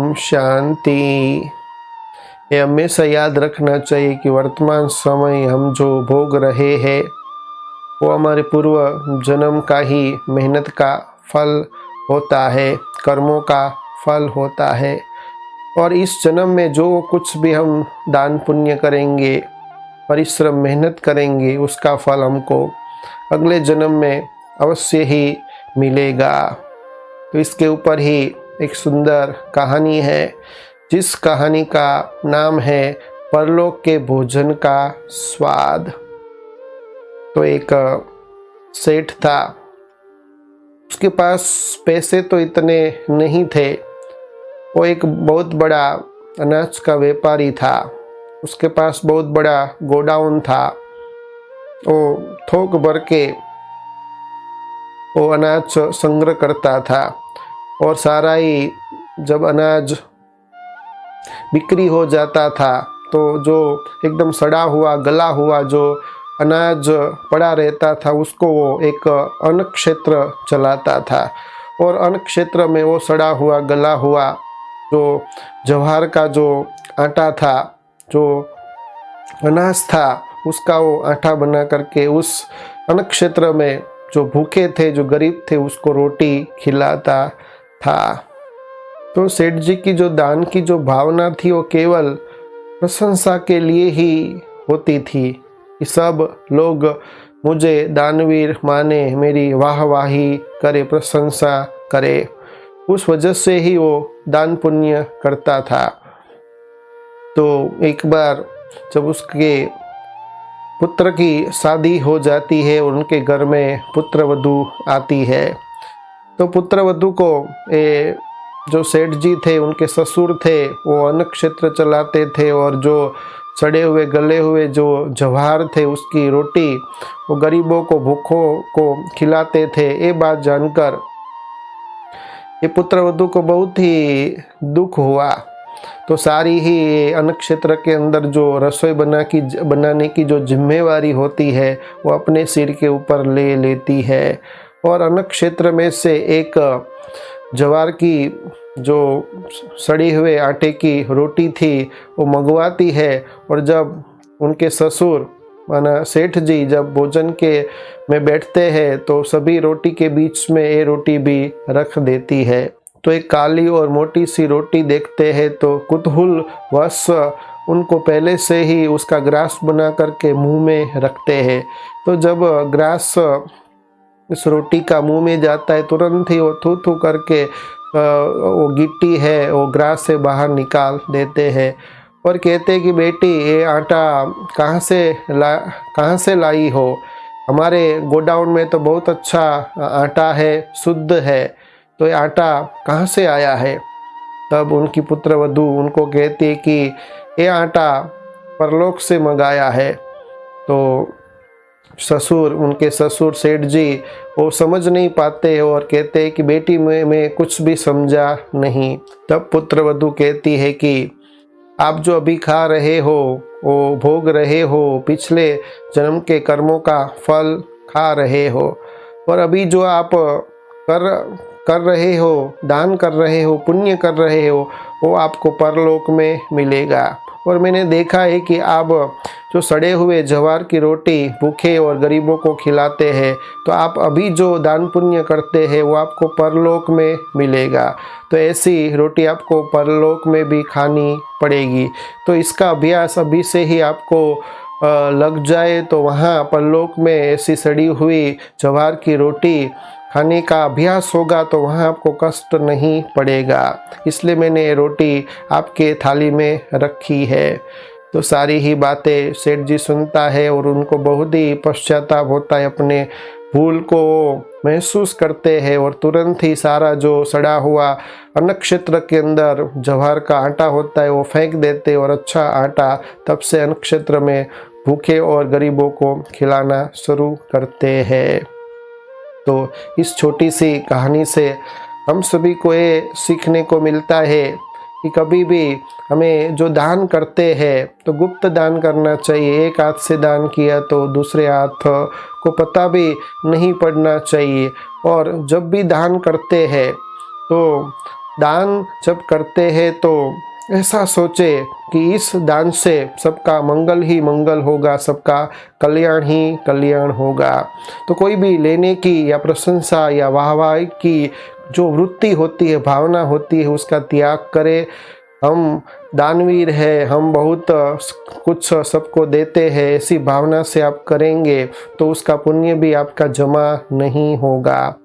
ओम शांति। ये हमेशा याद रखना चाहिए कि वर्तमान समय हम जो भोग रहे हैं वो हमारे पूर्व जन्म का ही मेहनत का फल होता है, कर्मों का फल होता है। और इस जन्म में जो कुछ भी हम दान पुण्य करेंगे, परिश्रम मेहनत करेंगे, उसका फल हमको अगले जन्म में अवश्य ही मिलेगा। तो इसके ऊपर ही एक सुंदर कहानी है, जिस कहानी का नाम है परलोक के भोजन का स्वाद। तो एक सेठ था, उसके पास पैसे तो इतने नहीं थे। वो एक बहुत बड़ा अनाज का व्यापारी था, उसके पास बहुत बड़ा गोडाउन था। वो थोक भर के वो अनाज संग्रह करता था और सारा ही जब अनाज बिक्री हो जाता था तो जो एकदम सड़ा हुआ गला हुआ जो अनाज पड़ा रहता था उसको वो एक अन्न क्षेत्र चलाता था। और अन्न क्षेत्र में वो सड़ा हुआ गला हुआ जो ज्वार का जो आटा था, जो अनाज था, उसका वो आटा बना करके उस अन्न क्षेत्र में जो भूखे थे, जो गरीब थे, उसको रोटी खिलाता था। तो सेठ जी की जो दान की जो भावना थी वो केवल प्रशंसा के लिए ही होती थी कि सब लोग मुझे दानवीर माने, मेरी वाहवाही करे, प्रशंसा करे। उस वजह से ही वो दान पुण्य करता था। तो एक बार जब उसके पुत्र की शादी हो जाती है और उनके घर में पुत्र वधू आती है, तो पुत्र वधू को जो सेठ जी थे, उनके ससुर थे, वो अन्न क्षेत्र चलाते थे और जो सड़े हुए गले हुए जो ज्वार थे उसकी रोटी वो गरीबों को, भूखों को खिलाते थे। ये बात जानकर ये पुत्र वधू को बहुत ही दुख हुआ। तो सारी ही अन्न क्षेत्र के अंदर जो रसोई बनाने की जो जिम्मेवारी होती है वो अपने सिर के ऊपर ले लेती है और अन्न क्षेत्र में से एक ज्वार की जो सड़ी हुए आटे की रोटी थी वो मंगवाती है। और जब उनके ससुर माना सेठ जी जब भोजन के में बैठते हैं तो सभी रोटी के बीच में ये रोटी भी रख देती है। तो एक काली और मोटी सी रोटी देखते हैं तो कुतूहल वश उनको पहले से ही उसका ग्रास बना करके मुंह में रखते हैं। तो जब ग्रास इस रोटी का मुंह में जाता है तुरंत ही वो थू थू करके वो गिट्टी है वो ग्रास से बाहर निकाल देते हैं और कहते हैं कि बेटी ये आटा कहाँ से लाई हो? हमारे गोडाउन में तो बहुत अच्छा आटा है, शुद्ध है, तो ये आटा कहाँ से आया है? तब उनकी पुत्र वधू उनको कहती है कि ये आटा परलोक से मंगाया है। तो उनके ससुर सेठ जी वो समझ नहीं पाते और कहते हैं कि बेटी मैं कुछ भी समझा नहीं। तब पुत्र वधू कहती है कि आप जो अभी खा रहे हो वो भोग रहे हो, पिछले जन्म के कर्मों का फल खा रहे हो और अभी जो आप कर रहे हो, दान कर रहे हो, पुण्य कर रहे हो, वो आपको परलोक में मिलेगा। और मैंने देखा है कि आप जो सड़े हुए ज्वार की रोटी भूखे और गरीबों को खिलाते हैं, तो आप अभी जो दान पुण्य करते हैं वो आपको परलोक में मिलेगा। तो ऐसी रोटी आपको परलोक में भी खानी पड़ेगी। तो इसका अभ्यास अभी से ही आपको लग जाए तो वहाँ परलोक में ऐसी सड़ी हुई ज्वार की रोटी खाने का अभ्यास होगा तो वहाँ आपको कष्ट नहीं पड़ेगा। इसलिए मैंने ये रोटी आपके थाली में रखी है। तो सारी ही बातें सेठ जी सुनता है और उनको बहुत ही पश्चाताप होता है, अपने भूल को महसूस करते हैं और तुरंत ही सारा जो सड़ा हुआ अन्न क्षेत्र के अंदर ज्वार का आटा होता है वो फेंक देते और अच्छा आटा तब से अन्न क्षेत्र में भूखे और गरीबों को खिलाना शुरू करते हैं। तो इस छोटी सी कहानी से हम सभी को ये सीखने को मिलता है कि कभी भी हमें जो दान करते हैं तो गुप्त दान करना चाहिए। एक हाथ से दान किया तो दूसरे हाथ को पता भी नहीं पड़ना चाहिए। और जब भी दान करते हैं तो दान जब करते हैं तो ऐसा सोचे कि इस दान से सबका मंगल ही मंगल होगा, सबका कल्याण ही कल्याण होगा। तो कोई भी लेने की या प्रशंसा या वाहवाही की जो वृत्ति होती है, भावना होती है, उसका त्याग करे। हम दानवीर है, हम बहुत कुछ सबको देते हैं, ऐसी भावना से आप करेंगे तो उसका पुण्य भी आपका जमा नहीं होगा।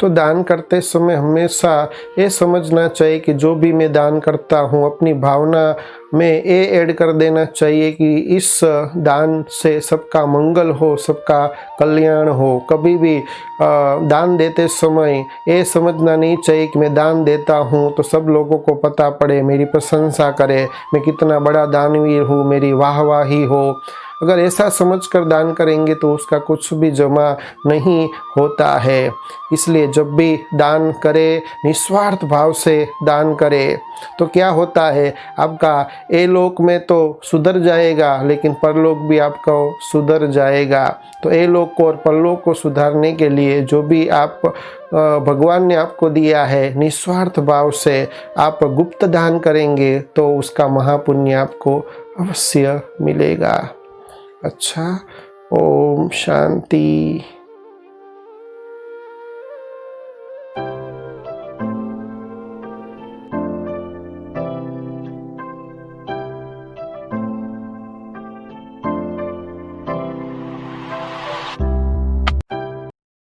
तो दान करते समय हमेशा ये समझना चाहिए कि जो भी मैं दान करता हूँ, अपनी भावना में ये ऐड कर देना चाहिए कि इस दान से सबका मंगल हो, सबका कल्याण हो। कभी भी दान देते समय ये समझना नहीं चाहिए कि मैं दान देता हूँ तो सब लोगों को पता पड़े, मेरी प्रशंसा करे, मैं कितना बड़ा दानवीर हूँ, मेरी वाहवाही हो। अगर ऐसा समझकर दान करेंगे तो उसका कुछ भी जमा नहीं होता है। इसलिए जब भी दान करें, निस्वार्थ भाव से दान करें तो क्या होता है, आपका ये लोक में तो सुधर जाएगा, लेकिन परलोक भी आपका सुधर जाएगा। तो ये लोक को और परलोक को सुधारने के लिए जो भी आप भगवान ने आपको दिया है, निस्वार्थ भाव से आप गुप्त दान करेंगे तो उसका महापुण्य आपको अवश्य मिलेगा। अच्छा, ओम शांति।